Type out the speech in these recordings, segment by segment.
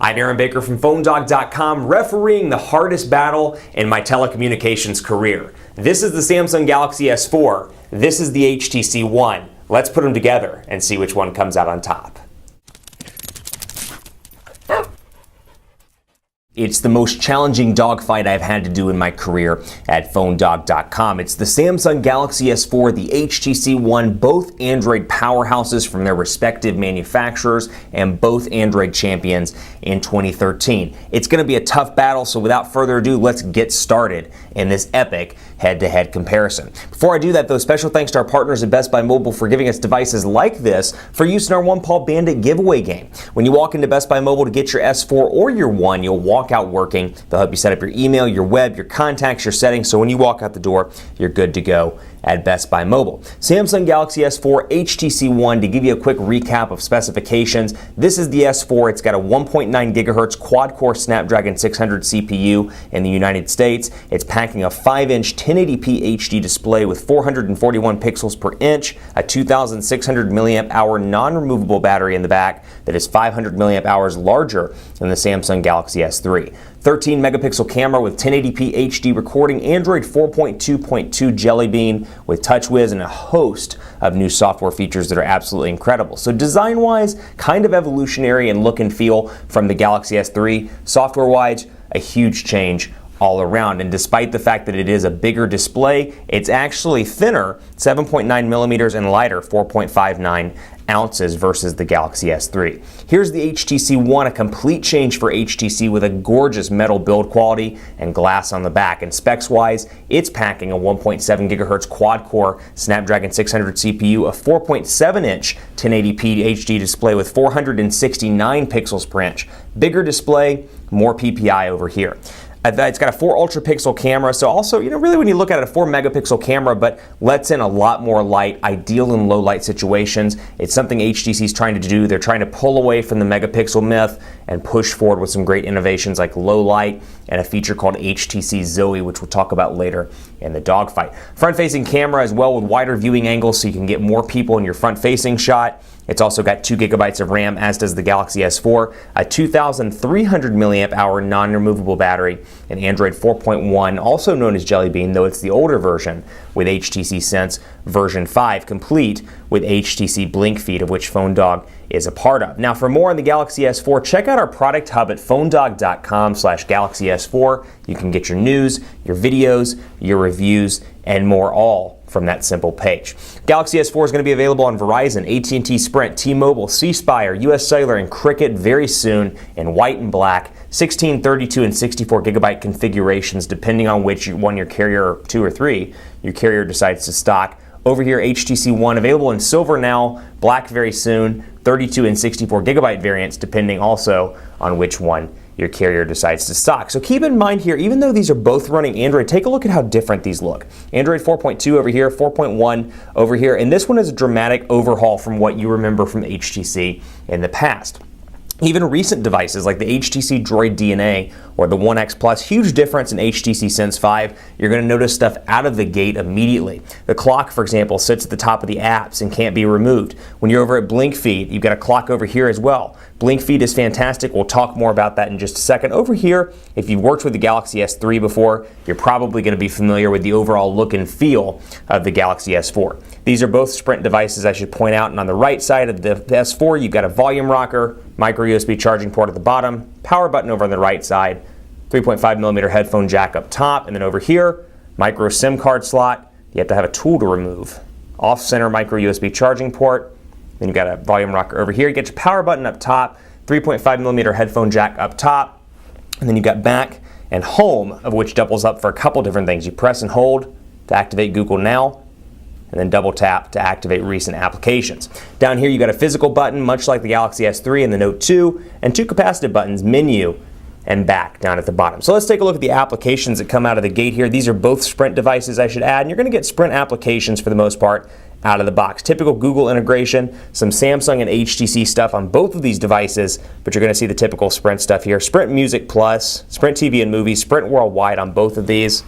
I'm Aaron Baker from PhoneDog.com, refereeing the hardest battle in my telecommunications career. This is the Samsung Galaxy S4. This is the HTC One. Let's put them together and see which one comes out on top. It's the most challenging dogfight I've had to do in my career at PhoneDog.com. It's the Samsung Galaxy S4, the HTC One, both Android powerhouses from their respective manufacturers and both Android champions in 2013. It's going to be a tough battle, so without further ado, let's get started in this epic head-to-head comparison. Before I do that, though, special thanks to our partners at Best Buy Mobile for giving us devices like this for use in our One Paw Bandit giveaway game. When you walk into Best Buy Mobile to get your S4 or your One, you'll walk out working. They'll help you set up your email, your web, your contacts, your settings, so when you walk out the door, you're good to go at Best Buy Mobile. Samsung Galaxy S4, HTC One, to give you a quick recap of specifications, this is the S4. It's got a 1.9 gigahertz quad-core Snapdragon 600 CPU in the United States. It's packing a 5-inch 1080p HD display with 441 pixels per inch, a 2,600 milliamp hour non-removable battery in the back that is 500 milliamp hours larger than the Samsung Galaxy S3. 13 megapixel camera with 1080p HD recording, Android 4.2.2 Jelly Bean with TouchWiz, and a host of new software features that are absolutely incredible. So design-wise, kind of evolutionary in look and feel from the Galaxy S3. Software-wise, a huge change all around. And despite the fact that it is a bigger display, it's actually thinner, 7.9 millimeters, and lighter, 4.59 ounces versus the Galaxy S3. Here's the HTC One, a complete change for HTC with a gorgeous metal build quality and glass on the back. And specs-wise, it's packing a 1.7 gigahertz quad-core Snapdragon 600 CPU, a 4.7-inch 1080p HD display with 469 pixels per inch. Bigger display, more PPI over here. It's got a 4 ultra pixel camera, so also, really when you look at it, a 4 megapixel camera, but lets in a lot more light, ideal in low light situations. It's something HTC is trying to do. They're trying to pull away from the megapixel myth and push forward with some great innovations like low light and a feature called HTC Zoe, which we'll talk about later in the dogfight. Front-facing camera as well with wider viewing angles so you can get more people in your front-facing shot. It's also got 2 gigabytes of RAM, as does the Galaxy S4, a 2,300 milliamp hour non-removable battery, and Android 4.1, also known as Jelly Bean, though it's the older version, with HTC Sense version 5, complete with HTC Blink Feed, of which PhoneDog is a part of. Now, for more on the Galaxy S4, check out our product hub at PhoneDog.com/Galaxy S4. You can get your news, your videos, your reviews, and more, all from that simple page. Galaxy S4 is going to be available on Verizon, AT&T, Sprint, T-Mobile, C Spire, US Cellular, and Cricket very soon in white and black, 16, 32, and 64 gigabyte configurations, depending on which one your carrier, 2 or 3, your carrier decides to stock. Over here, HTC One available in silver now, black very soon, 32 and 64 gigabyte variants, depending also on which one your carrier decides to stock. So keep in mind here, even though these are both running Android, take a look at how different these look. Android 4.2 over here, 4.1 over here, and this one is a dramatic overhaul from what you remember from HTC in the past. Even recent devices like the HTC Droid DNA or the One X Plus, huge difference in HTC Sense 5. You're going to notice stuff out of the gate immediately. The clock, for example, sits at the top of the apps and can't be removed. When you're over at Blink Feed, you've got a clock over here as well. Blink Feed is fantastic. We'll talk more about that in just a second. Over here, if you've worked with the Galaxy S3 before, you're probably going to be familiar with the overall look and feel of the Galaxy S4. These are both Sprint devices, I should point out, and on the right side of the S4, you've got a volume rocker, micro USB charging port at the bottom, power button over on the right side, 3.5 millimeter headphone jack up top, and then over here, micro SIM card slot. You have to have a tool to remove. Off-center micro USB charging port. Then you've got a volume rocker over here. You get your power button up top, 3.5 millimeter headphone jack up top, and then you've got back and home, of which doubles up for a couple different things. You press and hold to activate Google Now, and then double tap to activate recent applications. Down here you got a physical button, much like the Galaxy S3 and the Note 2, and 2 capacitive buttons, menu and back down at the bottom. So let's take a look at the applications that come out of the gate here. These are both Sprint devices, I should add, and you're going to get Sprint applications for the most part out of the box. Typical Google integration, some Samsung and HTC stuff on both of these devices, but you're going to see the typical Sprint stuff here. Sprint Music Plus, Sprint TV and Movies, Sprint Worldwide on both of these,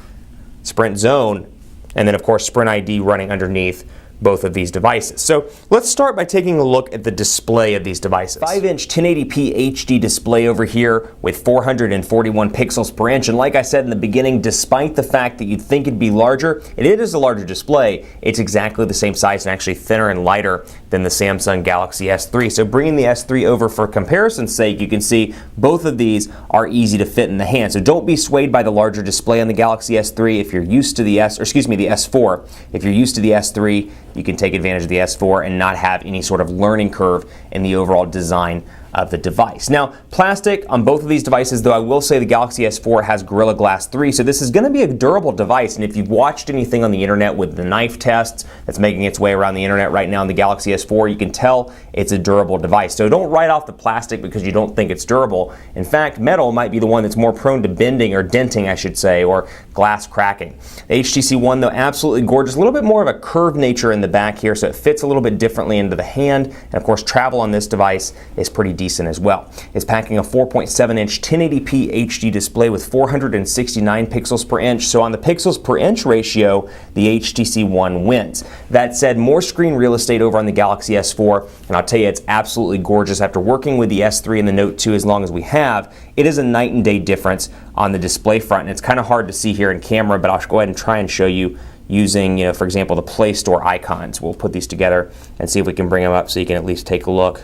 Sprint Zone, and then of course Sprint ID running underneath both of these devices. So let's start by taking a look at the display of these devices. 5-inch 1080p HD display over here with 441 pixels per inch. And like I said in the beginning, despite the fact that you'd think it'd be larger, it is a larger display. It's exactly the same size and actually thinner and lighter than the Samsung Galaxy S3. So bringing the S3 over for comparison's sake, you can see both of these are easy to fit in the hand. So don't be swayed by the larger display on the Galaxy S3 if you're used to the the S4. If you're used to the S3, you can take advantage of the S4 and not have any sort of learning curve in the overall design of the device. Now, plastic on both of these devices, though I will say the Galaxy S4 has Gorilla Glass 3, so this is going to be a durable device. And if you've watched anything on the internet with the knife tests that's making its way around the internet right now on the Galaxy S4, you can tell it's a durable device. So don't write off the plastic because you don't think it's durable. In fact, metal might be the one that's more prone to bending, or denting, I should say, or glass cracking. The HTC One, though, absolutely gorgeous. A little bit more of a curved nature in the back here, so it fits a little bit differently into the hand. And of course, travel on this device is pretty decent as well. It's packing a 4.7-inch 1080p HD display with 469 pixels per inch. So on the pixels per inch ratio, the HTC One wins. That said, more screen real estate over on the Galaxy S4, and I'll tell you, it's absolutely gorgeous. After working with the S3 and the Note 2 as long as we have, it is a night and day difference on the display front. And it's kind of hard to see here in camera, but I'll go ahead and try and show you using, for example, the Play Store icons. We'll put these together and see if we can bring them up so you can at least take a look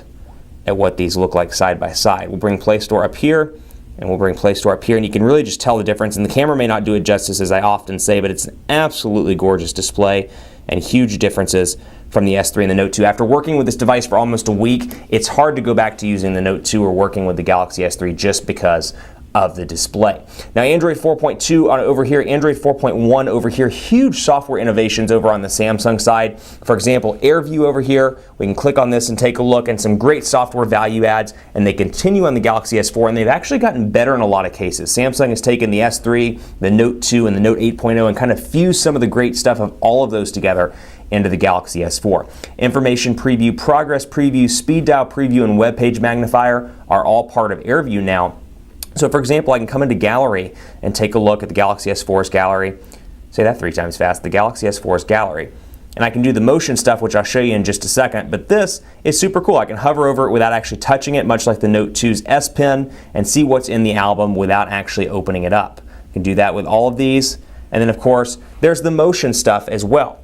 at what these look like side by side. We'll bring Play Store up here, and we'll bring Play Store up here, and you can really just tell the difference. And the camera may not do it justice, as I often say, but it's an absolutely gorgeous display and huge differences from the S3 and the Note 2. After working with this device for almost a week, it's hard to go back to using the Note 2 or working with the Galaxy S3 just because of the display. Now, Android 4.2 on over here, Android 4.1 over here, huge software innovations over on the Samsung side. For example, AirView over here, we can click on this and take a look, and some great software value adds, and they continue on the Galaxy S4, and they've actually gotten better in a lot of cases. Samsung has taken the S3, the Note 2, and the Note 8.0 and kind of fused some of the great stuff of all of those together into the Galaxy S4. Information preview, progress preview, speed dial preview, and web page magnifier are all part of AirView now. So for example, I can come into Gallery and take a look at the Galaxy S4's Gallery. Say that 3 times fast, the Galaxy S4's Gallery. And I can do the motion stuff, which I'll show you in just a second, but this is super cool. I can hover over it without actually touching it, much like the Note 2's S Pen, and see what's in the album without actually opening it up. I can do that with all of these. And then of course, there's the motion stuff as well.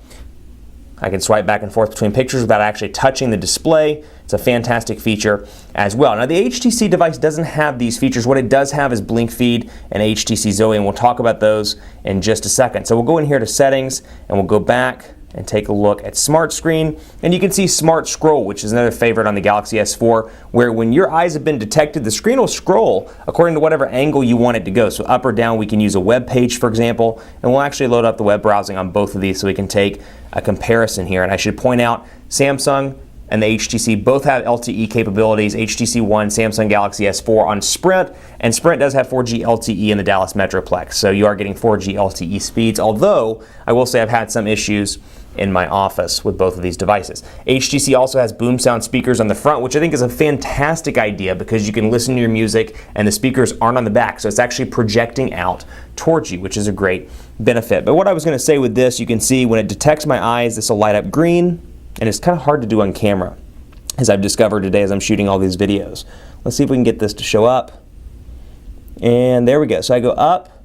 I can swipe back and forth between pictures without actually touching the display. It's a fantastic feature as well. Now, the HTC device doesn't have these features. What it does have is Blink Feed and HTC Zoe, and we'll talk about those in just a second. So we'll go in here to Settings, and we'll go back and take a look at Smart Screen, and you can see Smart Scroll, which is another favorite on the Galaxy S4, where when your eyes have been detected, the screen will scroll according to whatever angle you want it to go. So up or down, we can use a web page, for example, and we'll actually load up the web browsing on both of these so we can take a comparison here. And I should point out, Samsung and the HTC both have LTE capabilities. HTC One, Samsung Galaxy S4 on Sprint, and Sprint does have 4G LTE in the Dallas Metroplex, so you are getting 4G LTE speeds, although I will say I've had some issues in my office with both of these devices. HTC also has boom sound speakers on the front, which I think is a fantastic idea because you can listen to your music and the speakers aren't on the back, so it's actually projecting out towards you, which is a great benefit. But what I was going to say with this, you can see when it detects my eyes, this will light up green, and it's kind of hard to do on camera, as I've discovered today as I'm shooting all these videos. Let's see if we can get this to show up. And there we go. So I go up,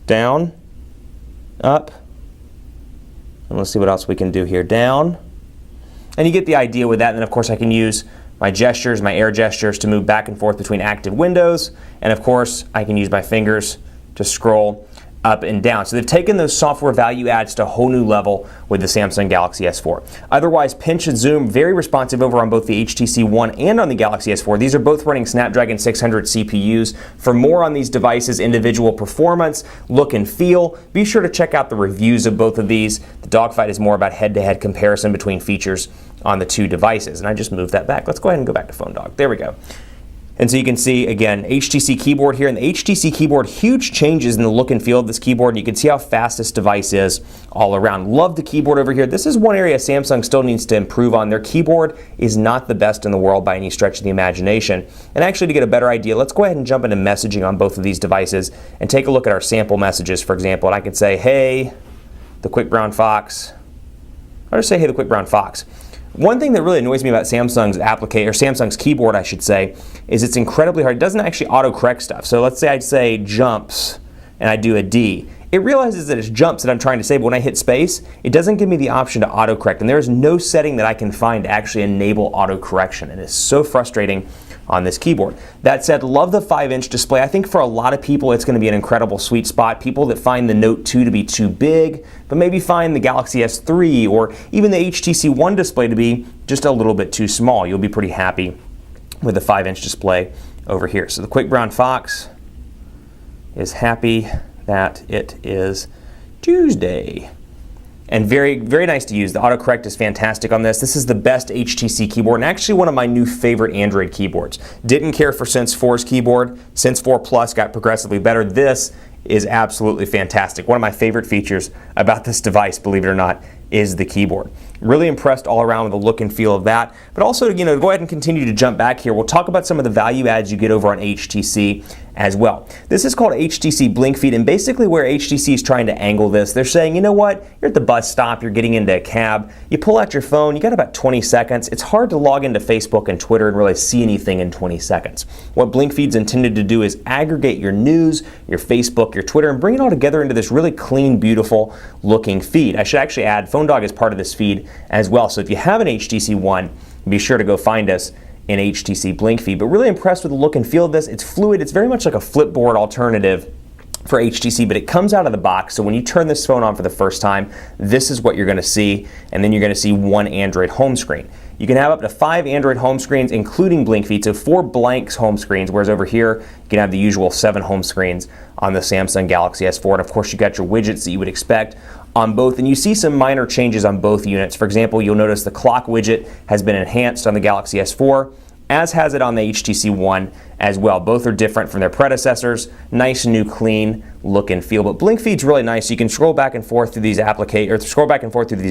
down, up, and let's see what else we can do here. Down. And you get the idea with that. And then of course I can use my gestures, my air gestures, to move back and forth between active windows. And of course I can use my fingers to scroll up and down. So they've taken those software value adds to a whole new level with the Samsung Galaxy S4. Otherwise, pinch and zoom, very responsive over on both the HTC One and on the Galaxy S4. These are both running Snapdragon 600 CPUs. For more on these devices, individual performance, look and feel, be sure to check out the reviews of both of these. The Dogfight is more about head-to-head comparison between features on the two devices. And I just moved that back. Let's go ahead and go back to Phone Dog. There we go. And so you can see, again, HTC keyboard here. And the HTC keyboard, huge changes in the look and feel of this keyboard. And you can see how fast this device is all around. Love the keyboard over here. This is one area Samsung still needs to improve on. Their keyboard is not the best in the world by any stretch of the imagination. And actually, to get a better idea, let's go ahead and jump into messaging on both of these devices and take a look at our sample messages, for example. And I can say, hey, the quick brown fox I'll just say, hey, the quick brown fox. One thing that really annoys me about Samsung's keyboard, I should say, is it's incredibly hard. It doesn't actually autocorrect stuff. So let's say I'd say jumps and I do a D. It realizes that it's jumps that I'm trying to say, but when I hit space, it doesn't give me the option to autocorrect. And there is no setting that I can find to actually enable autocorrection. And it's so frustrating on this keyboard. That said, love the 5-inch display. I think for a lot of people it's going to be an incredible sweet spot. People that find the Note 2 to be too big, but maybe find the Galaxy S3 or even the HTC One display to be just a little bit too small. You'll be pretty happy with the 5-inch display over here. So the quick brown fox is happy that it is Tuesday. And very, very nice to use. The autocorrect is fantastic on this. This is the best HTC keyboard and actually one of my new favorite Android keyboards. Didn't care for Sense 4's keyboard. Sense 4 Plus got progressively better. This is absolutely fantastic. One of my favorite features about this device, believe it or not, is the keyboard. Really impressed all around with the look and feel of that. But also, go ahead and continue to jump back here. We'll talk about some of the value adds you get over on HTC as well. This is called HTC Blink Feed, and basically where HTC is trying to angle this, they're saying, you know what, you're at the bus stop, you're getting into a cab, you pull out your phone, you got about 20 seconds. It's hard to log into Facebook and Twitter and really see anything in 20 seconds. What Blink Feed's intended to do is aggregate your news, your Facebook, your Twitter, and bring it all together into this really clean, beautiful looking feed. I should actually add, PhoneDog is part of this feed as well. So if you have an HTC One, be sure to go find us in HTC Blink Feed. But really impressed with the look and feel of this. It's fluid. It's very much like a flipboard alternative for HTC, but it comes out of the box. So when you turn this phone on for the first time, this is what you're going to see, and then you're going to see one Android home screen. You can have up to 5 Android home screens, including Blink Feed, so 4 blanks home screens, whereas over here, you can have the usual 7 home screens on the Samsung Galaxy S4. And of course, you got your widgets that you would expect on both, and you see some minor changes on both units. For example, you'll notice the clock widget has been enhanced on the Galaxy S4, as has it on the HTC One as well. Both are different from their predecessors. Nice, new, clean look and feel. But Blink Feed's really nice. You can scroll back and forth through these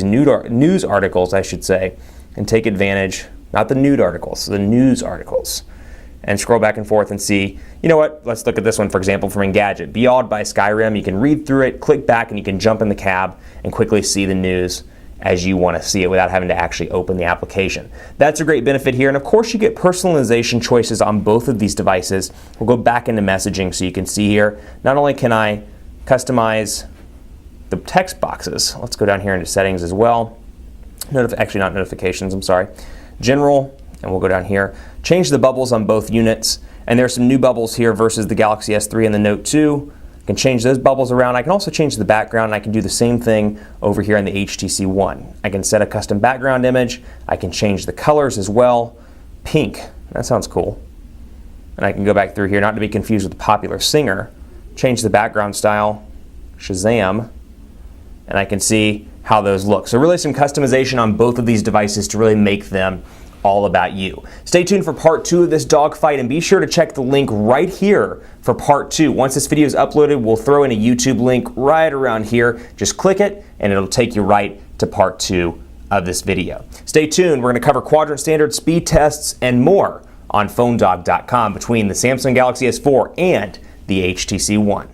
news articles, I should say, and take advantage, not the nude articles, the news articles, and scroll back and forth and see, you know what, let's look at this one, for example, from Engadget. Be Awed by Skyrim. You can read through it, click back, and you can jump in the cab and quickly see the news as you want to see it without having to actually open the application. That's a great benefit here. And of course, you get personalization choices on both of these devices. We'll go back into messaging so you can see here. Not only can I customize the text boxes, let's go down here into settings as well. Actually, not notifications, I'm sorry. General, and we'll go down here. Change the bubbles on both units. And there's some new bubbles here versus the Galaxy S3 and the Note 2. I can change those bubbles around. I can also change the background, and I can do the same thing over here on the HTC One. I can set a custom background image. I can change the colors as well. Pink, that sounds cool. And I can go back through here, not to be confused with the popular singer. Change the background style, Shazam, and I can see how those look. So really some customization on both of these devices to really make them all about you. Stay tuned for part 2 of this dogfight, and be sure to check the link right here for part 2. Once this video is uploaded, we'll throw in a YouTube link right around here. Just click it and it'll take you right to part 2 of this video. Stay tuned. We're going to cover quadrant standard, speed tests, and more on PhoneDog.com between the Samsung Galaxy S4 and the HTC One.